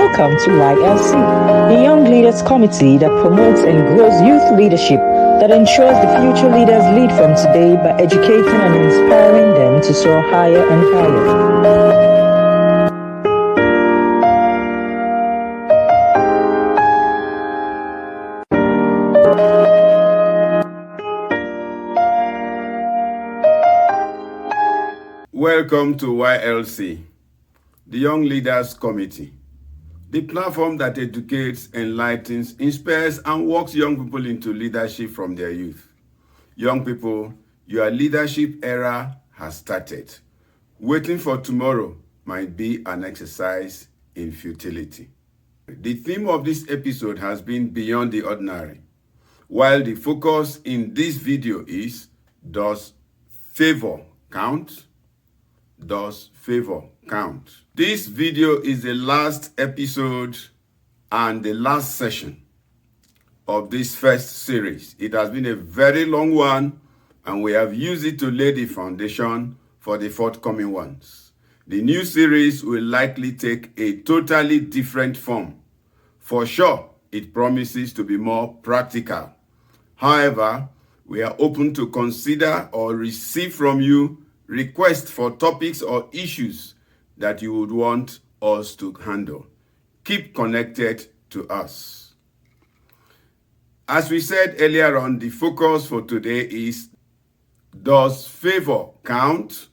Welcome to YLC, the Young Leaders Committee that promotes and grows youth leadership that ensures the future leaders lead from today by educating and inspiring them to soar higher and higher. Welcome to YLC, the Young Leaders Committee, the platform that educates, enlightens, inspires, and walks young people into leadership from their youth. Young people, your leadership era has started. Waiting for tomorrow might be an exercise in futility. The theme of this episode has been Beyond the Ordinary, while the focus in this video is, does favor count? Does favor count? This video is the last episode and the last session of this first series. It has been a very long one, and we have used it to lay the foundation for the forthcoming ones. The new series will likely take a totally different form. For sure, it promises to be more practical. However, we are open to consider or receive from you requests for topics or issues that you would want us to handle. Keep connected to us. As we said earlier on, the focus for today is, does favor count?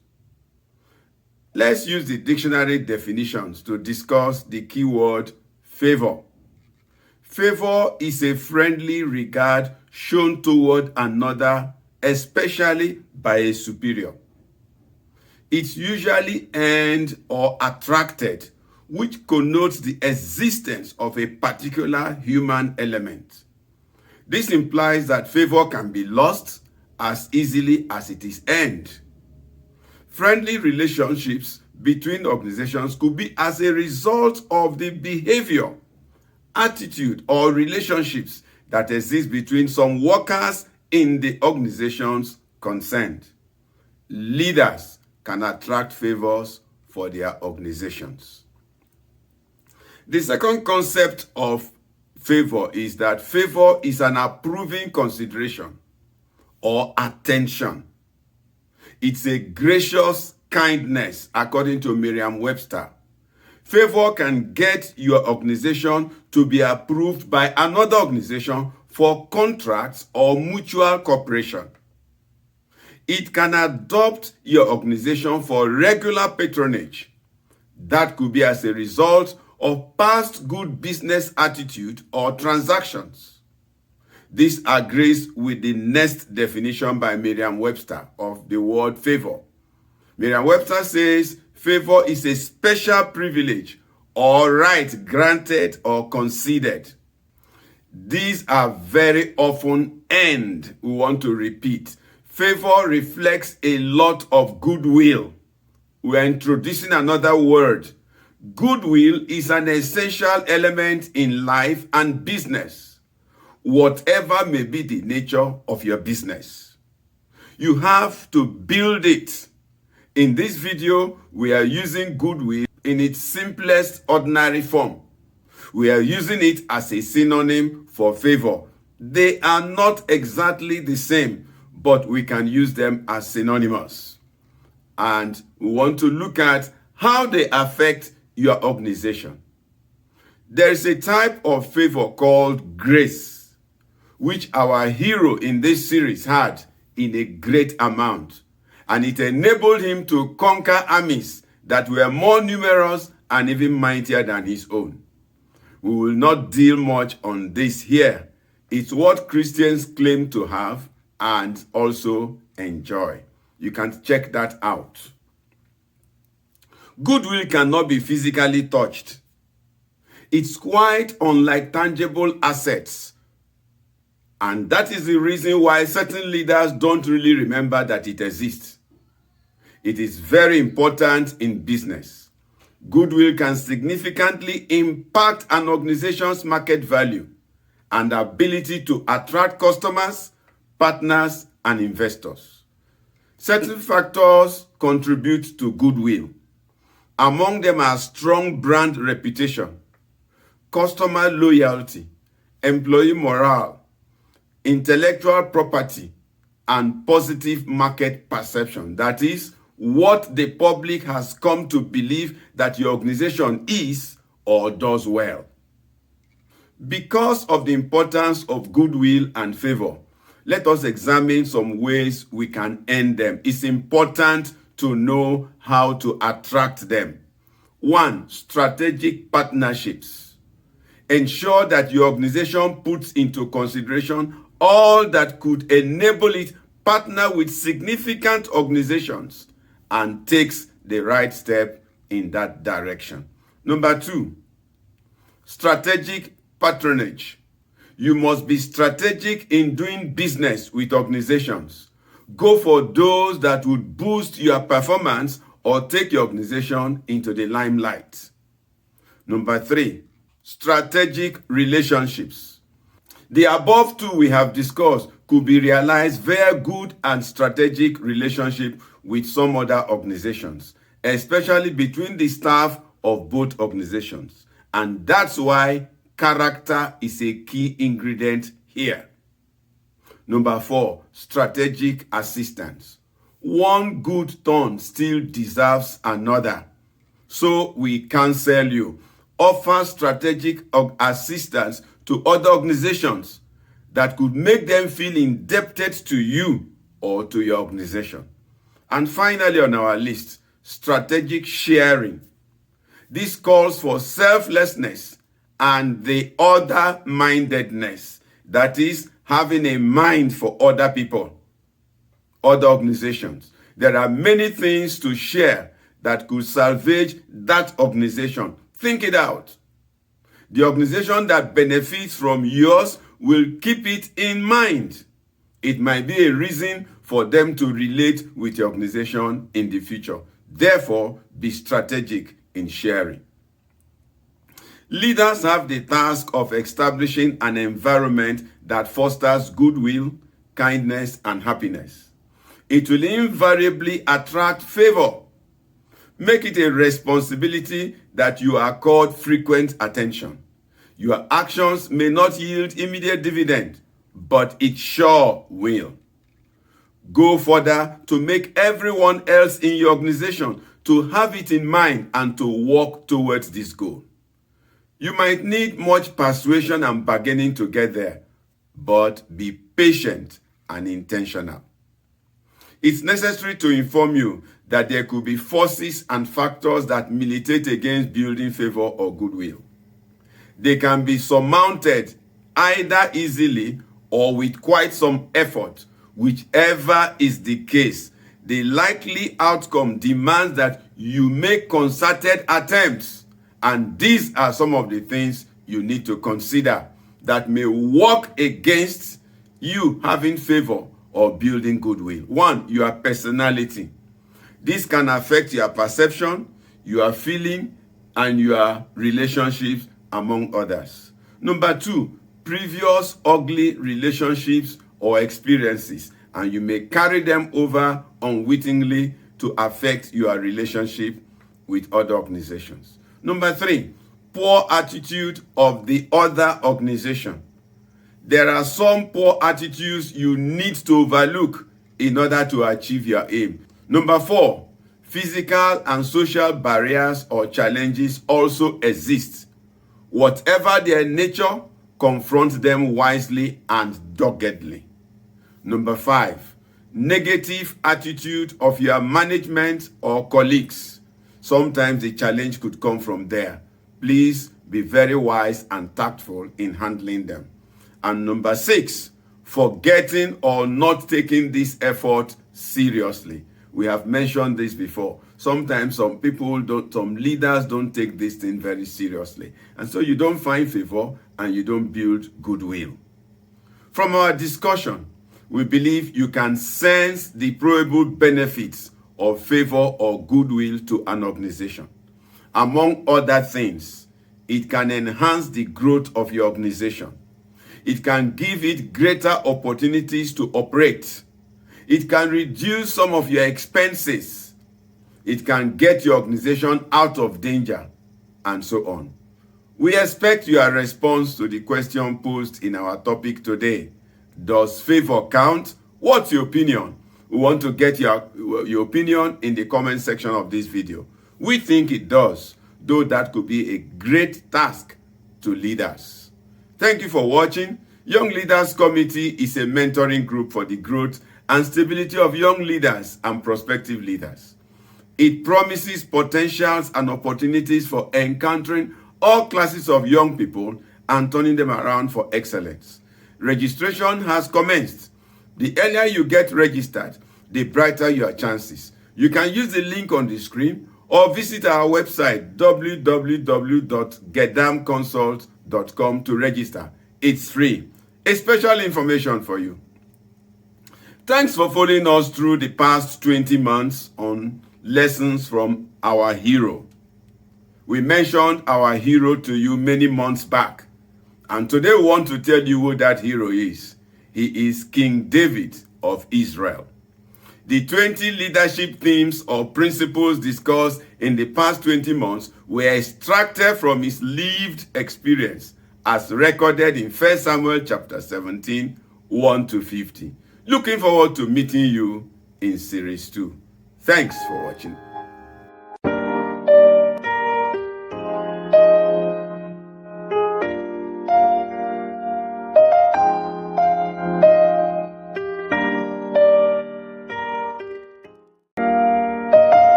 Let's use the dictionary definitions to discuss the keyword favor. Favor is a friendly regard shown toward another, especially by a superior. It's usually earned or attracted, which connotes the existence of a particular human element. This implies that favor can be lost as easily as it is earned. Friendly relationships between organizations could be as a result of the behavior, attitude, or relationships that exist between some workers in the organizations concerned. Leaders can attract favors for their organizations. The second concept of favor is that favor is an approving consideration or attention. It's a gracious kindness, according to Merriam-Webster. Favor can get your organization to be approved by another organization for contracts or mutual cooperation. It can adopt your organization for regular patronage. That could be as a result of past good business attitude or transactions. This agrees with the next definition by Merriam-Webster of the word favor. Merriam-Webster says favor is a special privilege or right granted or conceded. These are very often earned. We want to repeat. Favor reflects a lot of goodwill. We are introducing another word. Goodwill is an essential element in life and business, whatever may be the nature of your business. You have to build it. In this video, we are using goodwill in its simplest ordinary form. We are using it as a synonym for favor. They are not exactly the same, but we can use them as synonymous. And we want to look at how they affect your organization. There is a type of favor called grace, which our hero in this series had in a great amount. And it enabled him to conquer armies that were more numerous and even mightier than his own. We will not deal much on this here. It's what Christians claim to have and also enjoy. You can check that out. Goodwill cannot be physically touched. It's quite unlike tangible assets. And that is the reason why certain leaders don't really remember that it exists. It is very important in business. Goodwill can significantly impact an organization's market value and ability to attract customers, partners, and investors. Certain factors contribute to goodwill. Among them are strong brand reputation, customer loyalty, employee morale, intellectual property, and positive market perception. That is, what the public has come to believe that your organization is or does well. Because of the importance of goodwill and favor, let us examine some ways we can earn them. It's important to know how to attract them. 1. Strategic partnerships. Ensure that your organization puts into consideration all that could enable it partner with significant organizations and takes the right step in that direction. Number 2, strategic patronage. You must be strategic in doing business with organizations. Go for those that would boost your performance or take your organization into the limelight. Number 3, strategic relationships. The above two we have discussed could be realized via good and strategic relationship with some other organizations, especially between the staff of both organizations. And that's why character is a key ingredient here. Number 4, strategic assistance. One good turn still deserves another. So we counsel you, offer strategic assistance to other organizations that could make them feel indebted to you or to your organization. And finally on our list, strategic sharing. This calls for selflessness and the other-mindedness. That is, having a mind for other people, other organizations. There are many things to share that could salvage that organization. Think it out. The organization that benefits from yours will keep it in mind. It might be a reason for them to relate with your organization in the future. Therefore, be strategic in sharing. Leaders have the task of establishing an environment that fosters goodwill, kindness, and happiness. It will invariably attract favor. Make it a responsibility that you accord frequent attention. Your actions may not yield immediate dividend, but it sure will. Go further to make everyone else in your organization to have it in mind and to work towards this goal. You might need much persuasion and bargaining to get there, but be patient and intentional. It's necessary to inform you that there could be forces and factors that militate against building favor or goodwill. They can be surmounted either easily or with quite some effort. Whichever is the case, the likely outcome demands that you make concerted attempts. And these are some of the things you need to consider that may work against you having favor or building goodwill. 1, your personality. This can affect your perception, your feeling, and your relationships among others. Number 2, previous ugly relationships or experiences, and you may carry them over unwittingly to affect your relationship with other organizations. Number 3, poor attitude of the other organization. There are some poor attitudes you need to overlook in order to achieve your aim. Number 4, physical and social barriers or challenges also exist. Whatever their nature, confront them wisely and doggedly. Number 5, negative attitude of your management or colleagues. Sometimes the challenge could come from there. Please be very wise and tactful in handling them. And number 6, forgetting or not taking this effort seriously. We have mentioned this before. Sometimes some leaders don't take this thing very seriously. And so you don't find favor and you don't build goodwill. From our discussion, we believe you can sense the probable benefits of favor or goodwill to an organization. Among other things, it can enhance the growth of your organization. It can give it greater opportunities to operate. It can reduce some of your expenses. It can get your organization out of danger, and so on. We expect your response to the question posed in our topic today. Does favor count? What's your opinion? We want to get your opinion in the comment section of this video. We think it does, though that could be a great task to leaders. Thank you for watching. Young Leaders Committee is a mentoring group for the growth and stability of young leaders and prospective leaders. It promises potentials and opportunities for encountering all classes of young people and turning them around for excellence. Registration has commenced. The earlier you get registered, the brighter your chances. You can use the link on the screen or visit our website www.gedamconsult.com to register. It's free. A special information for you. Thanks for following us through the past 20 months on lessons from our hero. We mentioned our hero to you many months back, and today we want to tell you who that hero is. He is King David of Israel. The 20 leadership themes or principles discussed in the past 20 months were extracted from his lived experience as recorded in 1 Samuel chapter 17, 1-50. Looking forward to meeting you in series 2. Thanks for watching.